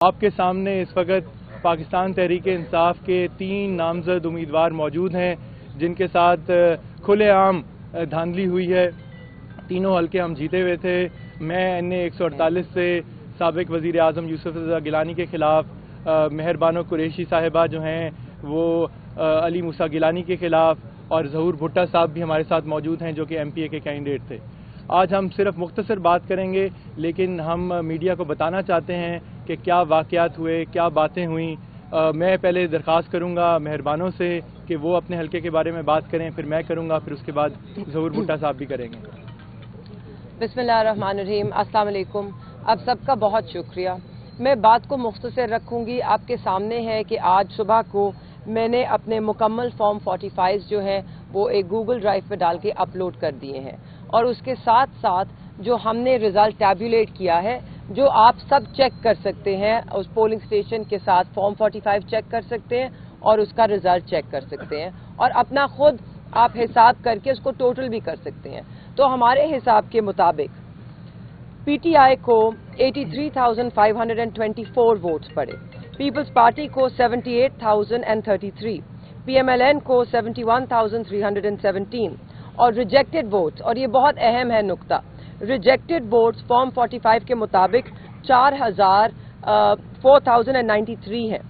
آپ کے سامنے اس وقت پاکستان تحریک انصاف کے 3 نامزد امیدوار موجود ہیں جن کے ساتھ کھلے عام دھاندلی ہوئی ہے۔ تینوں حلقے ہم جیتے ہوئے تھے۔ میں NA 148 سے سابق وزیر اعظم یوسف رضا گیلانی کے خلاف، مہر بانو قریشی صاحبہ جو ہیں وہ علی موسیٰ گیلانی کے خلاف، اور ظہور بھٹہ صاحب بھی ہمارے ساتھ موجود ہیں جو کہ MPA کے کینڈیڈیٹ تھے۔ آج ہم صرف مختصر بات کریں گے، لیکن ہم میڈیا کو بتانا چاہتے ہیں کہ کیا واقعات ہوئے، کیا باتیں ہوئیں۔ میں پہلے درخواست کروں گا مہربانوں سے کہ وہ اپنے حلقے کے بارے میں بات کریں، پھر میں کروں گا، پھر اس کے بعد ظہور بھٹہ صاحب بھی کریں گے۔ بسم اللہ الرحمن الرحیم۔ السلام علیکم۔ آپ سب کا بہت شکریہ۔ میں بات کو مختصر رکھوں گی۔ آپ کے سامنے ہے کہ آج صبح کو میں نے اپنے مکمل فارم 45 جو ہیں وہ ایک گوگل ڈرائیو پہ ڈال کے اپلوڈ کر دیے ہیں، اور اس کے ساتھ ساتھ جو ہم نے رزلٹ ٹیبولیٹ کیا ہے، جو آپ سب چیک کر سکتے ہیں، اس پولنگ سٹیشن کے ساتھ فارم 45 چیک کر سکتے ہیں اور اس کا رزلٹ چیک کر سکتے ہیں، اور اپنا خود آپ حساب کر کے اس کو ٹوٹل بھی کر سکتے ہیں۔ تو ہمارے حساب کے مطابق PTI کو 83,524 ووٹس پڑے، پیپلز پارٹی کو 78,033، PMLN کو 71,317، اور ریجیکٹڈ ووٹس، اور یہ بہت اہم ہے نقطہ، ریجیکٹڈ ووٹس فارم 45 کے مطابق 4,93 ہیں۔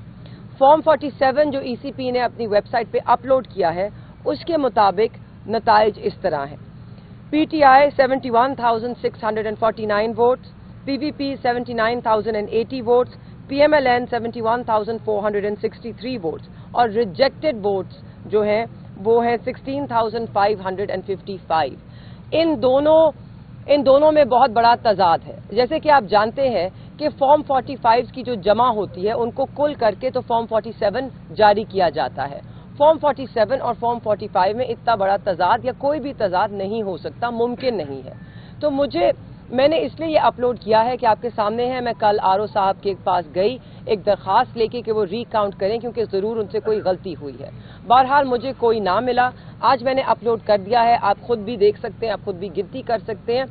فارم 47 جو ECP نے اپنی ویب سائٹ پہ اپلوڈ کیا ہے اس کے مطابق نتائج اس طرح ہیں: PTI 71,649 votes, PVP 79,080 votes, PMLN 71,463 votes, اور ریجیکٹڈ ووٹس جو ہیں وہ ہیں 16,555۔ ان دونوں میں بہت بڑا تضاد ہے۔ جیسے کہ آپ جانتے ہیں کہ فارم 45 کی جو جمع ہوتی ہے ان کو کل کر کے تو فارم 47 جاری کیا جاتا ہے۔ فارم 47 اور فارم 45 میں اتنا بڑا تضاد یا کوئی بھی تضاد نہیں ہو سکتا، ممکن نہیں ہے۔ تو میں نے اس لیے یہ اپلوڈ کیا ہے کہ آپ کے سامنے ہے، میں کل RO صاحب کے پاس گئی ایک درخواست لے کے کہ وہ ری کاؤنٹ کریں کیونکہ ضرور ان سے کوئی غلطی ہوئی ہے۔ بہرحال مجھے کوئی نہ ملا، آج میں نے اپلوڈ کر دیا ہے، آپ خود بھی دیکھ سکتے ہیں، آپ خود بھی گنتی کر سکتے ہیں۔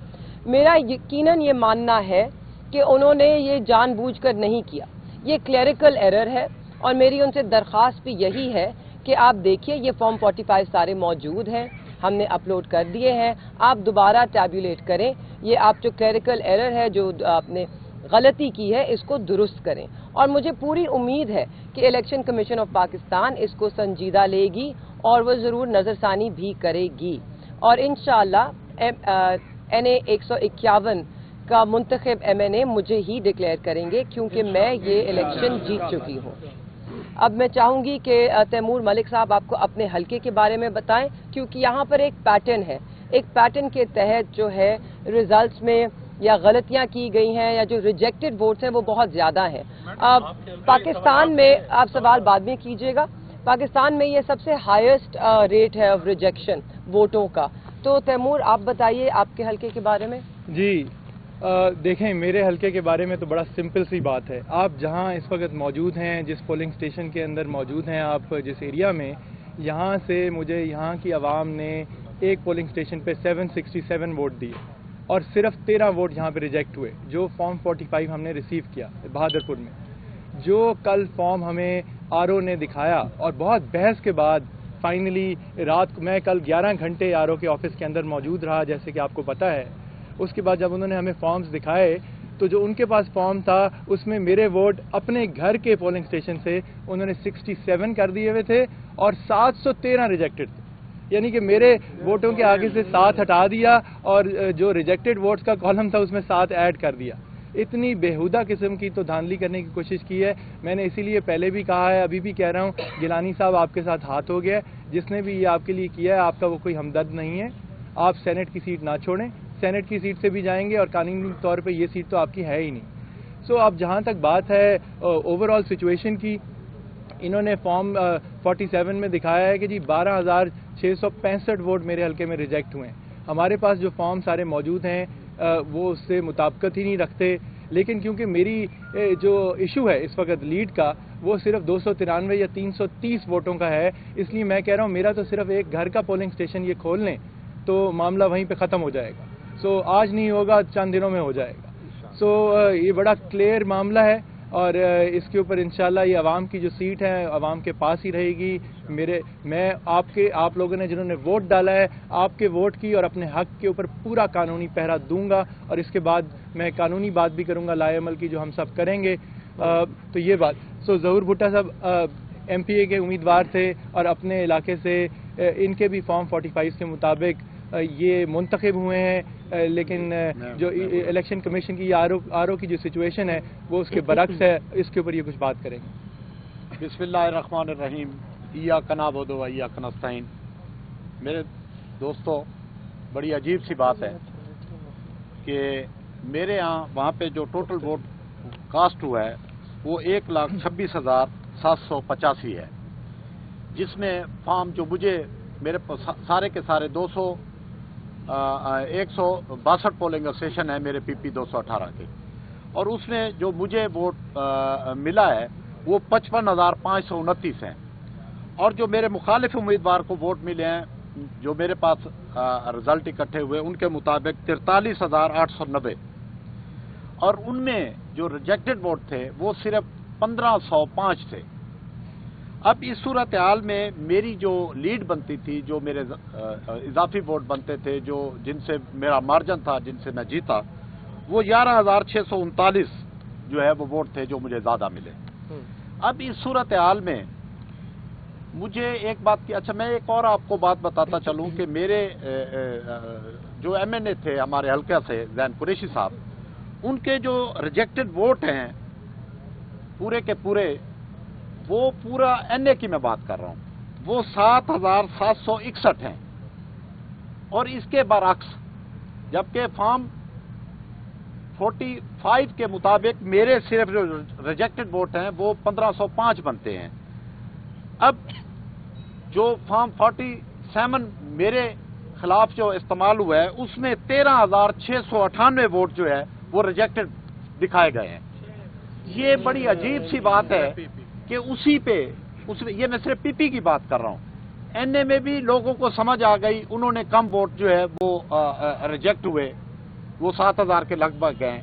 میرا یقیناً یہ ماننا ہے کہ انہوں نے یہ جان بوجھ کر نہیں کیا، یہ کلیریکل ایرر ہے، اور میری ان سے درخواست بھی یہی ہے کہ آپ دیکھیے یہ فارم 45 سارے موجود ہیں، ہم نے اپلوڈ کر دیے ہیں، آپ دوبارہ ٹیبولیٹ کریں، یہ آپ جو کلیریکل ایرر ہے، جو آپ نے غلطی کی ہے، اس کو درست کریں۔ اور مجھے پوری امید ہے کہ الیکشن کمیشن آف پاکستان اس کو سنجیدہ لے گی اور وہ ضرور نظر ثانی بھی کرے گی، اور انشاءاللہ NA 151 کا منتخب MNA مجھے ہی ڈکلیئر کریں گے کیونکہ میں یہ الیکشن جیت چکی ہوں۔ اب میں چاہوں گی کہ تیمور ملک صاحب آپ کو اپنے حلقے کے بارے میں بتائیں، کیونکہ یہاں پر ایک پیٹرن ہے، ایک پیٹرن کے تحت جو ہے ریزلٹس میں یا غلطیاں کی گئی ہیں یا جو ریجیکٹڈ ووٹس ہیں وہ بہت زیادہ ہیں۔ پاکستان میں، آپ سوال بعد میں کیجیے گا، پاکستان میں یہ سب سے ہائیسٹ ریٹ ہے آف ریجیکشن ووٹوں کا۔ تو تیمور آپ بتائیے آپ کے حلقے کے بارے میں۔ جی دیکھیں، میرے حلقے کے بارے میں تو بڑا سمپل سی بات ہے۔ آپ جہاں اس وقت موجود ہیں، جس پولنگ سٹیشن کے اندر موجود ہیں آپ، جس ایریا میں، یہاں سے مجھے یہاں کی عوام نے ایک پولنگ سٹیشن پہ 767 ووٹ دیے، اور صرف 13 ووٹ یہاں پہ ریجیکٹ ہوئے، جو فارم 45 ہم نے ریسیو کیا بہادرپور میں۔ جو کل فارم ہمیں RO نے دکھایا، اور بہت بحث کے بعد فائنلی رات کو، میں کل 11 گھنٹے RO کے آفس کے اندر موجود رہا جیسے کہ آپ کو پتہ ہے۔ اس کے بعد جب انہوں نے ہمیں فارمز دکھائے تو جو ان کے پاس فارم تھا اس میں میرے ووٹ اپنے گھر کے پولنگ سٹیشن سے انہوں نے 67 کر دیے ہوئے تھے اور 713 ریجیکٹڈ تھے، یعنی کہ میرے ووٹوں کے آگے سے 7 ہٹا دیا اور جو ریجیکٹڈ ووٹس کا کالم تھا اس میں 7 ایڈ کر دیا۔ اتنی بےہودہ قسم کی تو دھاندلی کرنے کی کوشش کی ہے۔ میں نے اسی لیے پہلے بھی کہا ہے، ابھی بھی کہہ رہا ہوں، گیلانی صاحب آپ کے ساتھ ہاتھ ہو گیا، جس نے بھی یہ آپ کے لیے کیا ہے آپ کا وہ کوئی ہمدرد نہیں ہے۔ آپ سینٹ کی سیٹ نہ چھوڑیں، سینٹ کی سیٹ سے بھی جائیں گے، اور قانونی طور پہ یہ سیٹ تو آپ کی ہے ہی نہیں۔ اب جہاں تک بات ہے اوور آل سچویشن کی، انہوں نے فارم 47 میں دکھایا ہے کہ جی 12,665 ووٹ میرے حلقے میں ریجیکٹ ہوئے ہیں۔ ہمارے پاس جو فارم سارے موجود ہیں وہ اس سے مطابقت ہی نہیں رکھتے، لیکن کیونکہ میری جو ایشو ہے اس وقت لیڈ کا وہ صرف 293 یا 330 ووٹوں کا ہے، اس لیے میں کہہ رہا ہوں میرا تو صرف ایک گھر کا پولنگ سٹیشن یہ کھول لیں تو معاملہ وہیں پہ ختم ہو جائے گا۔ آج نہیں ہوگا، چند دنوں میں ہو جائے گا۔ یہ بڑا کلیئر معاملہ ہے۔ اور اس کے اوپر انشاءاللہ یہ عوام کی جو سیٹ ہے عوام کے پاس ہی رہے گی. میں آپ لوگوں نے جنہوں نے ووٹ ڈالا ہے آپ کے ووٹ کی اور اپنے حق کے اوپر پورا قانونی پہرا دوں گا, اور اس کے بعد میں قانونی بات بھی کروں گا لائے عمل کی جو ہم سب کریں گے. تو یہ بات. ظہور بھٹا صاحب ایم پی اے کے امیدوار تھے اور اپنے علاقے سے ان کے بھی فارم 45 کے مطابق یہ منتخب ہوئے ہیں, لیکن جو الیکشن کمیشن کی آر او کی جو سچویشن ہے وہ اس کے برعکس ہے. اس کے اوپر یہ کچھ بات کریں گے. بسم اللہ الرحمن الرحیم. ایاک نعبد و ایاک نستعین. میرے دوستو, بڑی عجیب سی بات ہے کہ میرے یہاں وہاں پہ جو ٹوٹل ووٹ کاسٹ ہوا ہے وہ 1,26,785 ہے, جس میں فارم جو مجھے میرے سارے کے سارے 162 پولنگ اسٹیشن ہے میرے پی پی 218 کے, اور اس میں جو مجھے ووٹ ملا ہے وہ 55,529 ہیں, اور جو میرے مخالف امیدوار کو ووٹ ملے ہیں جو میرے پاس رزلٹ اکٹھے ہوئے ان کے مطابق 43,890, اور ان میں جو ریجیکٹڈ ووٹ تھے وہ صرف 1,505 تھے. اب اس صورتحال میں میری جو لیڈ بنتی تھی, جو میرے اضافی ووٹ بنتے تھے, جن سے میرا مارجن تھا, جن سے میں جیتا, وہ 11,639 جو ہے وہ ووٹ تھے جو مجھے زیادہ ملے. اب اس صورتحال میں مجھے ایک بات کی, اچھا میں ایک اور آپ کو بات بتاتا چلوں کہ میرے جو ایم این اے تھے ہمارے حلقہ سے زین قریشی صاحب, ان کے جو ریجیکٹڈ ووٹ ہیں پورے کے پورے, وہ پورا این اے کی میں بات کر رہا ہوں, وہ 7,761 ہیں, اور اس کے برعکس جبکہ فارم 45 کے مطابق میرے صرف جو ریجیکٹڈ ووٹ ہیں وہ 1,505 بنتے ہیں. اب جو فارم 47 میرے خلاف جو استعمال ہوا ہے اس میں 13,698 ووٹ جو ہے وہ ریجیکٹڈ دکھائے گئے ہیں. یہ بڑی عجیب سی بات ہے کہ اسی پہ یہ میں صرف پی پی کی بات کر رہا ہوں, این اے میں بھی لوگوں کو سمجھ آ گئی, انہوں نے کم ووٹ جو ہے وہ ریجیکٹ ہوئے, وہ 7,000 کے لگ بھگ گئے.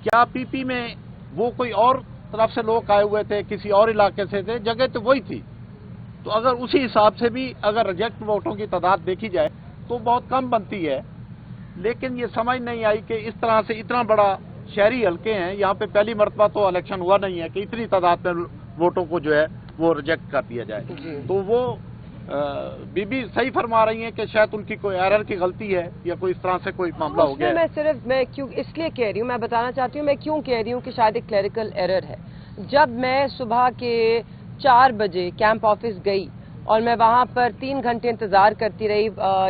کیا پی پی میں وہ کوئی اور طرف سے لوگ آئے ہوئے تھے, کسی اور علاقے سے تھے, جگہ تو وہی تھی, تو اگر اسی حساب سے بھی اگر ریجیکٹ ووٹوں کی تعداد دیکھی جائے تو بہت کم بنتی ہے. لیکن یہ سمجھ نہیں آئی کہ اس طرح سے اتنا بڑا شہری حلقے ہیں, یہاں پہ پہلی مرتبہ تو الیکشن ہوا نہیں ہے کہ اتنی تعداد میں ووٹوں کو جو ہے وہ ریجیکٹ کر دیا جائے. تو وہ بی بی صحیح فرما رہی ہیں کہ شاید ان کی کوئی ایرر کی غلطی ہے یا کوئی اس طرح سے کوئی معاملہ ہو گیا. میں کیوں اس لیے کہہ رہی ہوں, میں بتانا چاہتی ہوں میں کیوں کہہ رہی ہوں کہ شاید ایک کلیریکل ایرر ہے. جب میں صبح کے 4 بجے کیمپ آفس گئی اور میں وہاں پر 3 گھنٹے انتظار کرتی رہی,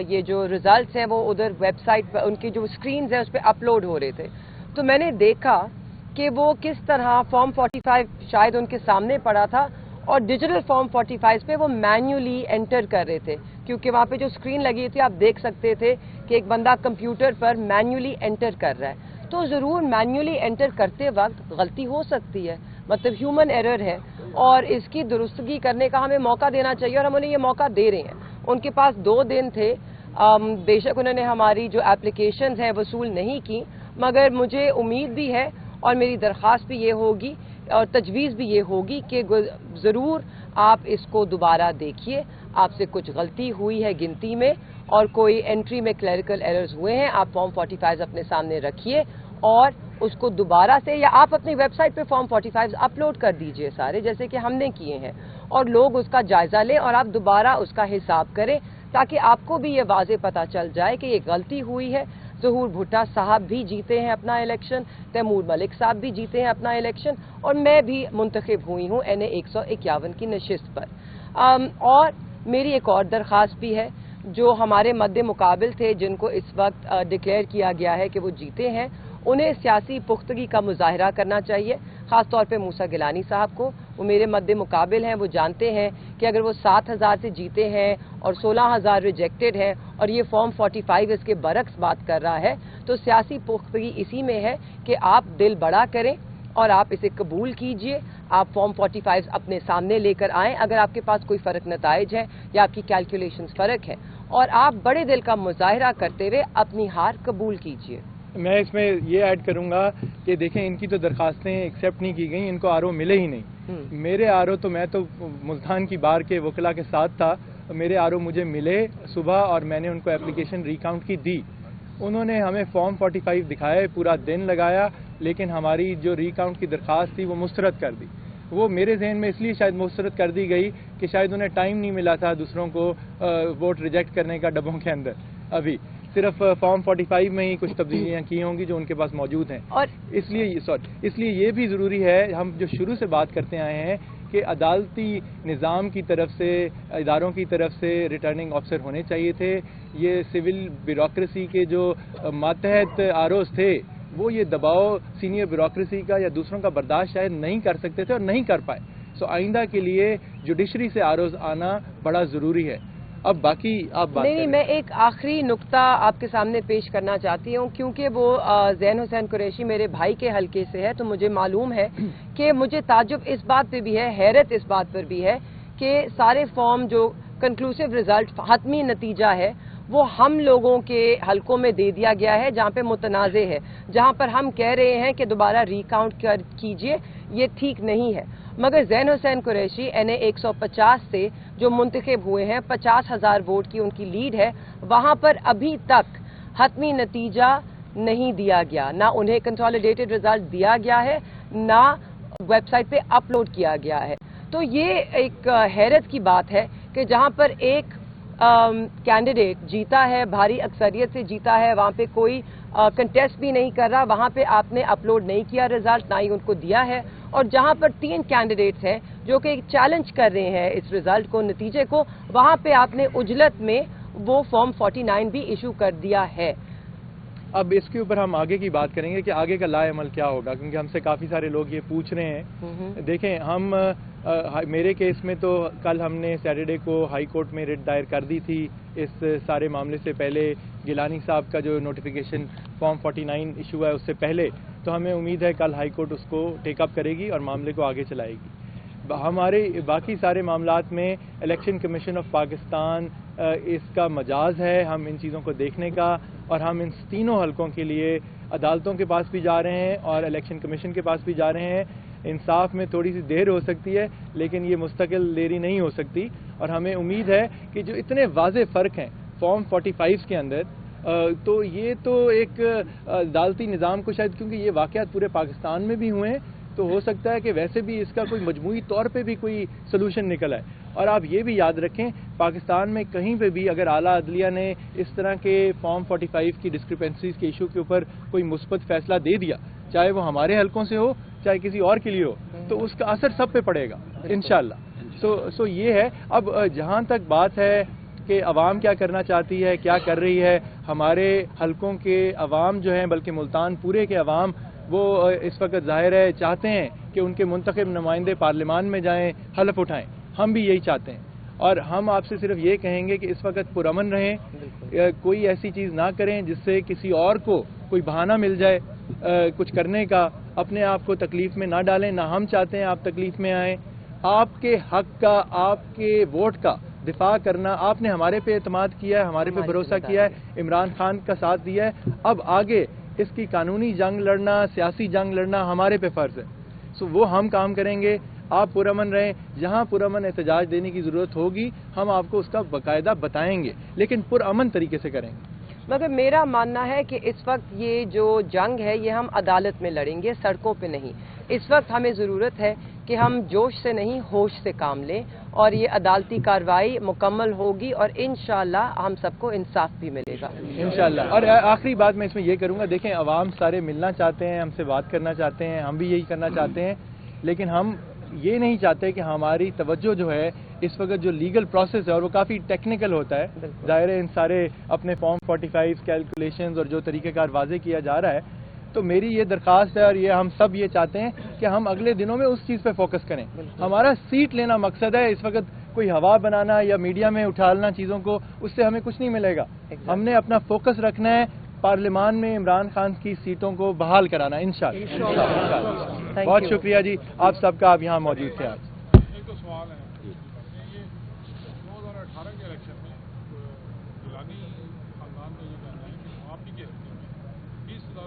یہ جو ریزلٹس ہیں وہ ادھر ویب سائٹ پر ان کی جو اسکرینز ہیں اس پہ اپلوڈ ہو رہے تھے, تو میں نے دیکھا کہ وہ کس طرح فارم 45 شاید ان کے سامنے پڑا تھا اور ڈیجیٹل فارم 45 پہ وہ مینولی انٹر کر رہے تھے, کیونکہ وہاں پہ جو اسکرین لگی تھی آپ دیکھ سکتے تھے کہ ایک بندہ کمپیوٹر پر مینولی انٹر کر رہا ہے. تو ضرور مینولی انٹر کرتے وقت غلطی ہو سکتی ہے, مطلب ہیومن ایرر ہے, اور اس کی درستگی کرنے کا ہمیں موقع دینا چاہیے, اور ہم انہیں یہ موقع دے رہے ہیں. ان کے پاس 2 دن تھے, بے شک انہوں نے ہماری جو اپلیکیشنز ہیں وصول نہیں کی, مگر مجھے امید بھی ہے اور میری درخواست بھی یہ ہوگی اور تجویز بھی یہ ہوگی کہ ضرور آپ اس کو دوبارہ دیکھیے. آپ سے کچھ غلطی ہوئی ہے گنتی میں اور کوئی انٹری میں کلیریکل ایررز ہوئے ہیں, آپ فارم 45 اپنے سامنے رکھیے اور اس کو دوبارہ سے, یا آپ اپنی ویب سائٹ پہ فارم 45 اپلوڈ کر دیجئے سارے, جیسے کہ ہم نے کیے ہیں, اور لوگ اس کا جائزہ لیں اور آپ دوبارہ اس کا حساب کریں تاکہ آپ کو بھی یہ واضح پتہ چل جائے کہ یہ غلطی ہوئی ہے. ظہور بھٹا صاحب بھی جیتے ہیں اپنا الیکشن, تیمور ملک صاحب بھی جیتے ہیں اپنا الیکشن, اور میں بھی منتخب ہوئی ہوں این اے 151 کی نشست پر. اور میری ایک اور درخواست بھی ہے, جو ہمارے مد مقابل تھے جن کو اس وقت ڈکلیئر کیا گیا ہے کہ وہ جیتے ہیں, انہیں سیاسی پختگی کا مظاہرہ کرنا چاہیے, خاص طور پہ موسیٰ گیلانی صاحب کو. وہ میرے مد مقابل ہیں, وہ جانتے ہیں کہ اگر وہ 7,000 سے جیتے ہیں اور 16,000 ریجیکٹڈ ہیں اور یہ فارم 45 اس کے برعکس بات کر رہا ہے, تو سیاسی پختگی اسی میں ہے کہ آپ دل بڑا کریں اور آپ اسے قبول کیجئے. آپ فارم 45 اپنے سامنے لے کر آئیں اگر آپ کے پاس کوئی فرق نتائج ہے یا آپ کی کیلکولیشنز فرق ہے, اور آپ بڑے دل کا مظاہرہ کرتے ہوئے اپنی ہار قبول کیجئے. میں اس میں یہ ایڈ کروں گا کہ دیکھیں ان کی تو درخواستیں ایکسیپٹ نہیں کی گئیں, ان کو آر او ملے ہی نہیں. میرے آر او تو میں تو ملتان کی بار کے وکلا کے ساتھ تھا, میرے آر او مجھے ملے صبح اور میں نے ان کو اپلیکیشن ریکاؤنٹ کی دی. انہوں نے ہمیں فارم 45 دکھائے, پورا دن لگایا, لیکن ہماری جو ریکاؤنٹ کی درخواست تھی وہ مسترد کر دی. وہ میرے ذہن میں اس لیے شاید مسترد کر دی گئی کہ شاید انہیں ٹائم نہیں ملا تھا دوسروں کو ووٹ ریجیکٹ کرنے کا ڈبوں کے اندر. ابھی صرف فارم 45 میں ہی کچھ تبدیلیاں کی ہوں گی جو ان کے پاس موجود ہیں, اور اس لیے یہ بھی ضروری ہے, ہم جو شروع سے بات کرتے آئے ہیں کہ عدالتی نظام کی طرف سے, اداروں کی طرف سے ریٹرننگ آفیسر ہونے چاہیے تھے. یہ سول بیوروکریسی کے جو ماتحت آر اوز تھے وہ یہ دباؤ سینئر بیوروکریسی کا یا دوسروں کا برداشت شاید نہیں کر سکتے تھے اور نہیں کر پائے. سو آئندہ کے لیے جوڈیشری سے آر اوز آنا بڑا ضروری ہے. اب باقی آپ بات نہیں, میں ایک آخری نقطہ آپ کے سامنے پیش کرنا چاہتی ہوں, کیونکہ وہ زین حسین قریشی میرے بھائی کے حلقے سے ہے, تو مجھے معلوم ہے کہ مجھے تعجب اس بات پہ بھی ہے, حیرت اس بات پر بھی ہے کہ سارے فارم جو کنکلوسیو رزلٹ حتمی نتیجہ ہے وہ ہم لوگوں کے حلقوں میں دے دیا گیا ہے, جہاں پہ متنازع ہے, جہاں پر ہم کہہ رہے ہیں کہ دوبارہ ریکاؤنٹ کیجئے, یہ ٹھیک نہیں ہے. مگر زین حسین قریشی این اے 150 سے جو منتخب ہوئے ہیں, 50,000 ووٹ کی ان کی لیڈ ہے, وہاں پر ابھی تک حتمی نتیجہ نہیں دیا گیا, نہ انہیں کنسالیڈیٹڈ رزلٹ دیا گیا ہے, نہ ویب سائٹ پہ اپلوڈ کیا گیا ہے. تو یہ ایک حیرت کی بات ہے کہ جہاں پر ایک کینڈیڈیٹ جیتا ہے, بھاری اکثریت سے جیتا ہے, وہاں پہ کوئی کنٹیسٹ بھی نہیں کر رہا, وہاں پہ آپ نے اپلوڈ نہیں کیا رزلٹ, نہ ہی ان کو دیا ہے. اور جہاں پر 3 کینڈیڈیٹس ہیں جو کہ چیلنج کر رہے ہیں اس رزلٹ کو, نتیجے کو, وہاں پہ آپ نے عجلت میں وہ فارم 49 بھی ایشو کر دیا ہے. اب اس کے اوپر ہم آگے کی بات کریں گے کہ آگے کا لائے عمل کیا ہوگا, کیونکہ ہم سے کافی سارے لوگ یہ پوچھ رہے ہیں. دیکھیں, ہم میرے کیس میں تو کل ہم نے سیٹرڈے کو ہائی کورٹ میں ریٹ دائر کر دی تھی اس سارے معاملے سے پہلے. گیلانی صاحب کا جو نوٹیفیکیشن فارم 49 ایشو ہے اس سے پہلے, تو ہمیں امید ہے کل ہائی کورٹ اس کو ٹیک اپ کرے گی اور معاملے کو آگے چلائے گی. ہمارے باقی سارے معاملات میں الیکشن کمیشن آف پاکستان اس کا مجاز ہے ہم ان چیزوں کو دیکھنے کا, اور ہم ان تینوں حلقوں کے لیے عدالتوں کے پاس بھی جا رہے ہیں اور الیکشن کمیشن کے پاس بھی جا رہے ہیں. انصاف میں تھوڑی سی دیر ہو سکتی ہے, لیکن یہ مستقل دیری نہیں ہو سکتی, اور ہمیں امید ہے کہ جو اتنے واضح فرق ہیں فارم 45 کے اندر, تو یہ تو ایک عدالتی نظام کو شاید, کیونکہ یہ واقعات پورے پاکستان میں بھی ہوئے ہیں, تو ہو سکتا ہے کہ ویسے بھی اس کا کوئی مجموعی طور پہ بھی کوئی سلوشن نکل آئے. اور آپ یہ بھی یاد رکھیں, پاکستان میں کہیں پہ بھی اگر اعلیٰ عدلیہ نے اس طرح کے فارم 45 کی ڈسکرپنسیز کے ایشو کے اوپر کوئی مثبت فیصلہ دے دیا, چاہے وہ ہمارے حلقوں سے ہو چاہے کسی اور کے لیے ہو, تو اس کا اثر سب پہ پڑے گا انشاءاللہ. سو یہ ہے. اب جہاں تک بات ہے کہ عوام کیا کرنا چاہتی ہے, کیا کر رہی ہے, ہمارے حلقوں کے عوام جو ہیں, بلکہ ملتان پورے کے عوام, وہ اس وقت ظاہر ہے چاہتے ہیں کہ ان کے منتخب نمائندے پارلیمان میں جائیں, حلف اٹھائیں. ہم بھی یہی چاہتے ہیں, اور ہم آپ سے صرف یہ کہیں گے کہ اس وقت پرامن رہیں, کوئی ایسی چیز نہ کریں جس سے کسی اور کو کوئی بہانہ مل جائے کچھ کرنے کا. اپنے آپ کو تکلیف میں نہ ڈالیں, نہ ہم چاہتے ہیں آپ تکلیف میں آئیں. آپ کے حق کا, آپ کے ووٹ کا دفاع کرنا, آپ نے ہمارے پہ اعتماد کیا ہے, ہمارے پہ بھروسہ کیا ہے, عمران خان کا ساتھ دیا ہے. اب آگے اس کی قانونی جنگ لڑنا, سیاسی جنگ لڑنا ہمارے پہ فرض ہے. سو وہ ہم کام کریں گے. آپ پرامن رہیں, جہاں پرامن احتجاج دینے کی ضرورت ہوگی ہم آپ کو اس کا باقاعدہ بتائیں گے, لیکن پرامن طریقے سے کریں گے. مگر میرا ماننا ہے کہ اس وقت یہ جو جنگ ہے یہ ہم عدالت میں لڑیں گے, سڑکوں پہ نہیں. اس وقت ہمیں ضرورت ہے کہ ہم جوش سے نہیں ہوش سے کام لیں, اور یہ عدالتی کارروائی مکمل ہوگی, اور انشاءاللہ ہم سب کو انصاف بھی ملے گا انشاءاللہ. اور آخری بات میں اس میں یہ کروں گا, دیکھیں عوام سارے ملنا چاہتے ہیں, ہم سے بات کرنا چاہتے ہیں, ہم بھی یہی کرنا چاہتے ہیں, لیکن ہم یہ نہیں چاہتے کہ ہماری توجہ جو ہے اس وقت جو لیگل پروسیس ہے, اور وہ کافی ٹیکنیکل ہوتا ہے, ظاہر ہے ان سارے اپنے فارم 45 کیلکولیشنز اور جو طریقہ کار واضح کیا جا رہا ہے, تو میری یہ درخواست ہے, اور یہ ہم سب یہ چاہتے ہیں کہ ہم اگلے دنوں میں اس چیز پہ فوکس کریں. ہمارا سیٹ لینا مقصد ہے, اس وقت کوئی ہوا بنانا یا میڈیا میں اٹھالنا چیزوں کو, اس سے ہمیں کچھ نہیں ملے گا. ہم نے اپنا فوکس رکھنا ہے پارلیمان میں عمران خان کی سیٹوں کو بحال کرانا انشاءاللہ. بہت شکریہ جی آپ سب کا, آپ یہاں موجود تھے آج. ایک تو سوال ہے, یہ 2018 کے الیکشن میں گیلانی خاندان کا یہ کہنا ہے کہ آپ ہی کے حلقے میں 20,000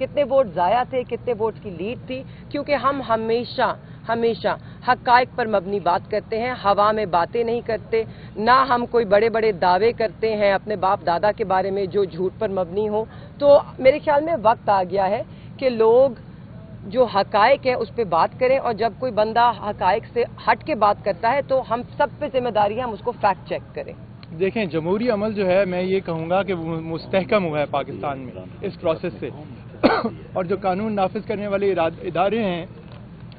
کتنے ووٹ ضائع تھے, کتنے ووٹ کی لیڈ تھی, کیونکہ ہم ہمیشہ حقائق پر مبنی بات کرتے ہیں, ہوا میں باتیں نہیں کرتے, نہ ہم کوئی بڑے بڑے دعوے کرتے ہیں اپنے باپ دادا کے بارے میں جو جھوٹ پر مبنی ہو. تو میرے خیال میں وقت آ گیا ہے کہ لوگ جو حقائق ہے اس پہ بات کریں, اور جب کوئی بندہ حقائق سے ہٹ کے بات کرتا ہے تو ہم سب پہ ذمہ داری ہے ہم اس کو فیکٹ چیک کریں. دیکھیں, جمہوری عمل جو ہے میں یہ کہوں گا کہ وہ مستحکم ہوا ہے پاکستان میں اس پروسیس سے, اور جو قانون نافذ کرنے والے ادارے ہیں,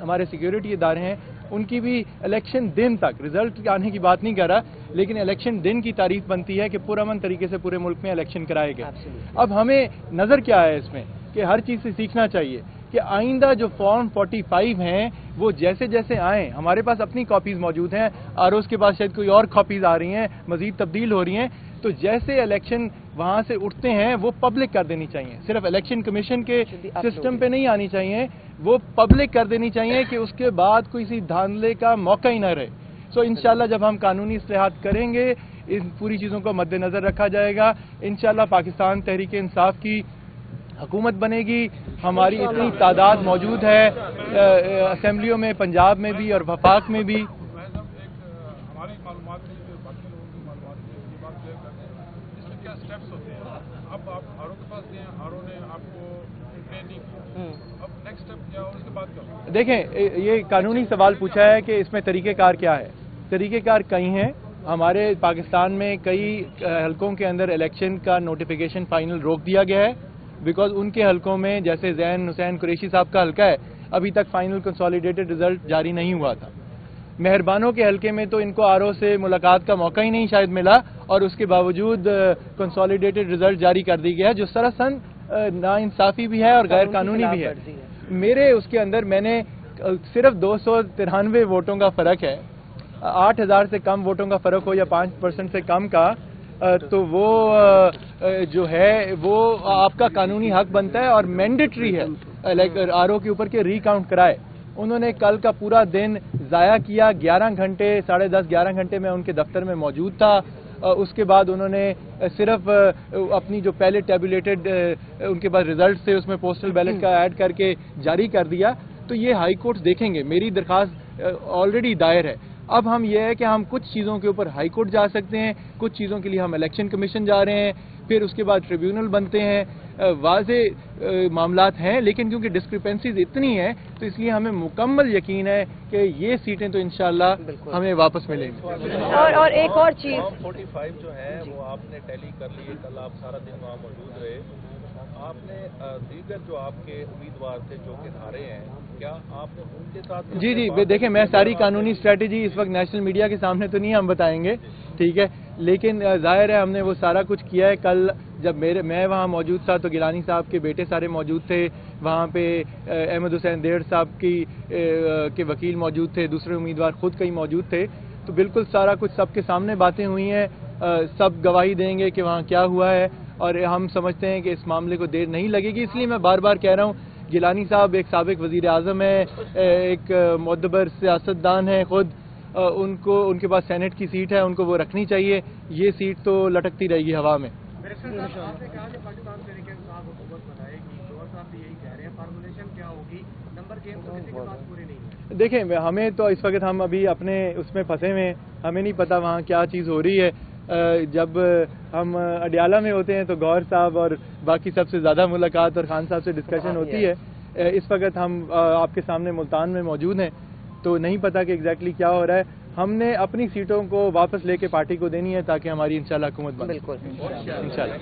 ہمارے سیکیورٹی ادارے ہیں, ان کی بھی الیکشن دن تک, رزلٹ آنے کی بات نہیں کر رہا, لیکن الیکشن دن کی تعریف بنتی ہے کہ پرامن طریقے سے پورے ملک میں الیکشن کرائے گئے. اب ہمیں نظر کیا ہے اس میں کہ ہر چیز سے سیکھنا چاہیے کہ آئندہ جو فارم 45 ہیں وہ جیسے جیسے آئیں, ہمارے پاس اپنی کاپیز موجود ہیں, آروز کے پاس شاید کوئی اور کاپیز آ رہی ہیں, مزید تبدیل ہو رہی ہیں, تو جیسے الیکشن وہاں سے اٹھتے ہیں وہ پبلک کر دینی چاہیے. صرف الیکشن کمیشن کے سسٹم پہ نہیں آنی چاہیے, وہ پبلک کر دینی چاہیے کہ اس کے بعد کوئی سی دھاندلے کا موقع ہی نہ رہے. سو انشاءاللہ جب ہم قانونی اصلاحات کریں گے ان پوری چیزوں کو مد نظر رکھا جائے گا, انشاءاللہ پاکستان تحریک انصاف کی حکومت بنے گی. ہماری اتنی تعداد موجود ہے اسمبلیوں میں, پنجاب میں بھی اور وفاق میں بھی. ہماری معلومات کے لیے باقی لوگوں کی معلومات کے لیے بات کلیئر کرتے ہیں اس میں کیا سٹیپس ہوتے ہیں. اب آپ آرو کے پاس گئے, آرو نے آپ کو انٹین نہیں کیا, اب نیکسٹ سٹیپ کیا اور اس کے بعد کیا ہوگا؟ دیکھیں, یہ قانونی سوال پوچھا ہے کہ اس میں طریقہ کار کیا ہے. طریقہ کار کئی ہیں. ہمارے پاکستان میں کئی حلقوں کے اندر الیکشن کا نوٹیفیکیشن فائنل روک دیا گیا ہے, بیکاز ان کے حلقوں میں جیسے زین حسین قریشی صاحب کا حلقہ ہے ابھی تک فائنل کنسالیڈیٹڈ رزلٹ جاری نہیں ہوا تھا. مہربانوں کے حلقے میں تو ان کو آرو سے ملاقات کا موقع ہی نہیں شاید ملا, اور اس کے باوجود کنسالیڈیٹڈ رزلٹ جاری کر دی گیا ہے, جو سراسر ناانصافی بھی ہے اور غیر قانونی بھی ہے. میرے اس کے اندر میں نے صرف 293 ووٹوں کا فرق ہے, 8000 سے کم ووٹوں کا فرق ہو یا 5% سے کم کا, تو وہ جو ہے وہ آپ کا قانونی حق بنتا ہے اور مینڈیٹری ہے آر او کے اوپر کے ری کاؤنٹ کرائے. انہوں نے کل کا پورا دن ضائع کیا, 11 گھنٹے 10.5-11 گھنٹے میں ان کے دفتر میں موجود تھا. اس کے بعد انہوں نے صرف اپنی جو پہلے ٹیبولیٹڈ ان کے پاس ریزلٹ تھے اس میں پوسٹل بیلٹ کا ایڈ کر کے جاری کر دیا. تو یہ ہائی کورٹ دیکھیں گے, میری درخواست آلریڈی دائر ہے. اب ہم یہ ہے کہ ہم کچھ چیزوں کے اوپر ہائی کورٹ جا سکتے ہیں, کچھ چیزوں کے لیے ہم الیکشن کمیشن جا رہے ہیں, پھر اس کے بعد ٹریبیونل بنتے ہیں. واضح معاملات ہیں, لیکن کیونکہ ڈسکرپنسیز اتنی ہیں تو اس لیے ہمیں مکمل یقین ہے کہ یہ سیٹیں تو انشاءاللہ ہمیں واپس ملیں گی. اور ایک اور چیز, 45 جو ہے وہ آپ نے ٹیلی کر لی, کل آپ سارا دن وہاں موجود رہے, آپ نے دیگر جو آپ کے امیدوار تھے جو کہ ہارے ہیں, کیا آپ نے ان کے ساتھ؟ جی دیکھیں, میں ساری قانونی اسٹریٹجی اس وقت نیشنل میڈیا کے سامنے تو نہیں ہم بتائیں گے, ٹھیک ہے, لیکن ظاہر ہے ہم نے وہ سارا کچھ کیا ہے. کل جب میں وہاں موجود تھا تو گیلانی صاحب کے بیٹے سارے موجود تھے وہاں پہ, احمد حسین دیڑ صاحب کے وکیل موجود تھے, دوسرے امیدوار خود کئی موجود تھے. تو بالکل سارا کچھ سب کے سامنے باتیں ہوئی ہیں, سب گواہی دیں گے کہ وہاں کیا ہوا ہے, اور ہم سمجھتے ہیں کہ اس معاملے کو دیر نہیں لگے گی. اس لیے میں بار بار کہہ رہا ہوں, گیلانی صاحب ایک سابق وزیر اعظم ہے, ایک معتبر سیاستدان ہے خود, ان کے پاس سینٹ کی سیٹ ہے, ان کو وہ رکھنی چاہیے. یہ سیٹ تو لٹکتی رہے گی ہوا میں. دیکھیں, ہمیں تو اس وقت ہم ابھی اپنے اس میں پھنسے ہوئے ہیں, ہمیں نہیں پتا وہاں کیا چیز ہو رہی ہے. جب ہم اڈیالہ میں ہوتے ہیں تو گور صاحب اور باقی سب سے زیادہ ملاقات اور خان صاحب سے ڈسکشن ہوتی ہے. اس وقت ہم آپ کے سامنے ملتان میں موجود ہیں, تو نہیں پتا کہ ایگزیکٹلی کیا ہو رہا ہے. ہم نے اپنی سیٹوں کو واپس لے کے پارٹی کو دینی ہے تاکہ ہماری انشاءاللہ حکومت بنے. بالکل انشاءاللہ.